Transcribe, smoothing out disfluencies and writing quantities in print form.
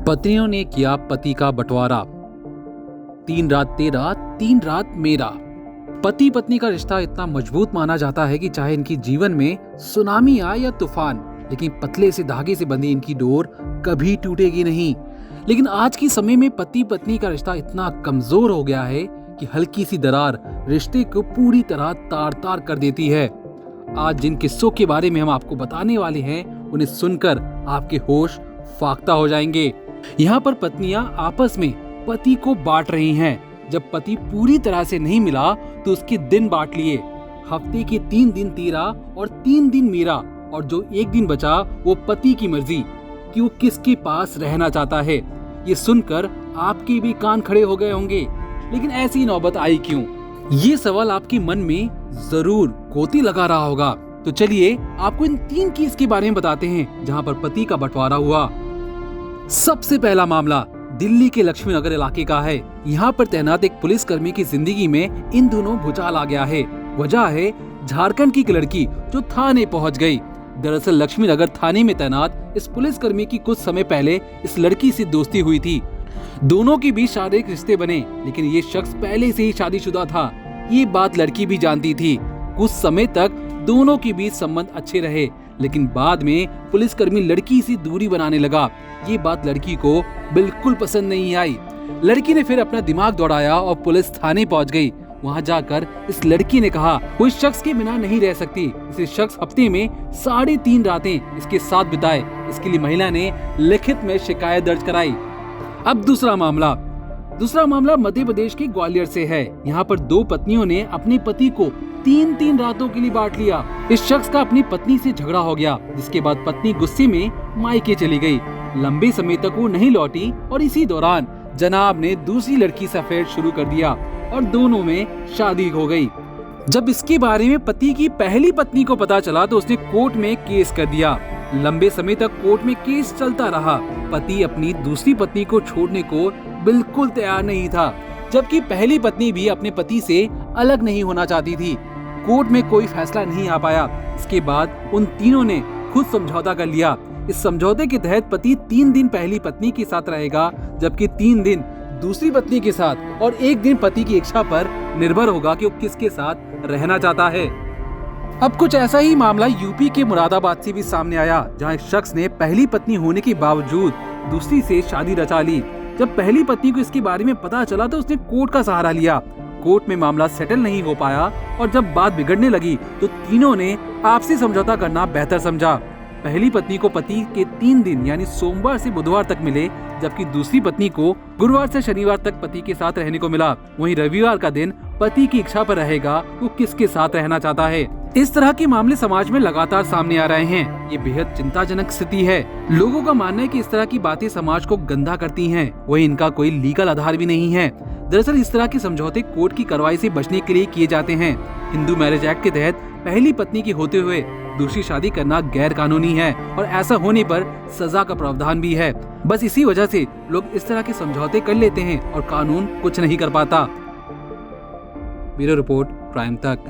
पत्नियों ने किया पति का बंटवारा। 3 रात तेरा 3 रात मेरा। पति पत्नी का रिश्ता इतना मजबूत माना जाता है कि चाहे इनकी जीवन में सुनामी आए या तूफान, लेकिन पतले से धागे से बंधी इनकी डोर कभी टूटेगी नहीं। लेकिन आज के समय में पति पत्नी का रिश्ता इतना कमजोर हो गया है कि हल्की सी दरार रिश्ते को पूरी तरह तार तार कर देती है। आज जिन किस्सों के बारे में हम आपको बताने वाले हैं, उन्हें सुनकर आपके होश फाख्ता हो जाएंगे। यहाँ पर पत्नियां आपस में पति को बांट रही हैं। जब पति पूरी तरह से नहीं मिला तो उसके दिन बांट लिए। हफ्ते के 3 दिन तेरा और 3 दिन मेरा, और जो एक दिन बचा वो पति की मर्जी कि वो किसके पास रहना चाहता है। ये सुनकर आपके भी कान खड़े हो गए होंगे, लेकिन ऐसी नौबत आई क्यों? ये सवाल आपके मन में जरूर गोती लगा रहा होगा। तो चलिए आपको इन 3 केस के बारे में बताते हैं जहाँ पर पति का बंटवारा हुआ। सबसे पहला मामला दिल्ली के लक्ष्मी नगर इलाके का है। यहाँ पर तैनात एक पुलिसकर्मी की जिंदगी में इन दोनों भूचाल आ गया है। वजह है झारखंड की एक लड़की जो थाने पहुँच गई। दरअसल लक्ष्मी नगर थाने में तैनात इस पुलिसकर्मी की कुछ समय पहले इस लड़की से दोस्ती हुई थी। दोनों के बीच शारीरिक रिश्ते बने, लेकिन ये शख्स पहले से ही शादीशुदा था। ये बात लड़की भी जानती थी। कुछ समय तक दोनों के बीच संबंध अच्छे रहे, लेकिन बाद में पुलिसकर्मी लड़की से दूरी बनाने लगा। ये बात लड़की को बिल्कुल पसंद नहीं आई। लड़की ने फिर अपना दिमाग दौड़ाया और पुलिस थाने पहुंच गई। वहां जाकर इस लड़की ने कहा वो इस शख्स के बिना नहीं रह सकती। इस शख्स हफ्ते में 3.5 रातें इसके साथ बिताए। इसके लिए महिला ने लिखित में शिकायत दर्ज कराई। अब दूसरा मामला मध्य प्रदेश के ग्वालियर से है। यहाँ पर 2 पत्नियों ने अपने पति को 3 रातों के लिए बांट लिया। इस शख्स का अपनी पत्नी से झगड़ा हो गया, जिसके बाद पत्नी गुस्से में मायके चली गई। लंबे समय तक वो नहीं लौटी और इसी दौरान जनाब ने दूसरी लड़की से अफेयर शुरू कर दिया और दोनों में शादी हो गई। जब इसके बारे में पति की पहली पत्नी को पता चला तो उसने कोर्ट में केस कर दिया। लंबे समय तक कोर्ट में केस चलता रहा। पति अपनी दूसरी पत्नी को छोड़ने को बिल्कुल तैयार नहीं था, जबकि पहली पत्नी भी अपने पति से अलग नहीं होना चाहती थी। कोर्ट में कोई फैसला नहीं आ पाया। इसके बाद उन तीनों ने खुद समझौता कर लिया। इस समझौते के तहत पति 3 दिन पहली पत्नी के साथ रहेगा, जबकि 3 दिन दूसरी पत्नी के साथ, और 1 दिन पति की इच्छा पर निर्भर होगा कि वो किसके साथ रहना चाहता है। अब कुछ ऐसा ही मामला यूपी के मुरादाबाद से भी सामने आया, जहां एक शख्स ने पहली पत्नी होने के बावजूद दूसरी से शादी रचा ली। जब पहली पत्नी को इसके बारे में पता चला तो उसने कोर्ट का सहारा लिया। कोर्ट में मामला सेटल नहीं हो पाया और जब बात बिगड़ने लगी तो तीनों ने आपसी समझौता करना बेहतर समझा। पहली पत्नी को पति के 3 दिन यानी सोमवार से बुधवार तक मिले, जबकि दूसरी पत्नी को गुरुवार से शनिवार तक पति के साथ रहने को मिला। वहीं रविवार का दिन पति की इच्छा पर रहेगा वो किसके साथ रहना चाहता है। इस तरह के मामले समाज में लगातार सामने आ रहे हैं। ये बेहद चिंताजनक स्थिति है। लोगों का मानना है कि इस तरह की बातें समाज को गंदा करती हैं। वहीं इनका कोई लीगल आधार भी नहीं है। दरअसल इस तरह के समझौते कोर्ट की कार्रवाई से बचने के लिए किए जाते हैं। हिंदू मैरिज एक्ट के तहत पहली पत्नी के होते हुए दूसरी शादी करना गैर कानूनी है और ऐसा होने पर सजा का प्रावधान भी है। बस इसी वजह से लोग इस तरह के समझौते कर लेते हैं और कानून कुछ नहीं कर पाता। ब्यूरो रिपोर्ट, प्राइम तक।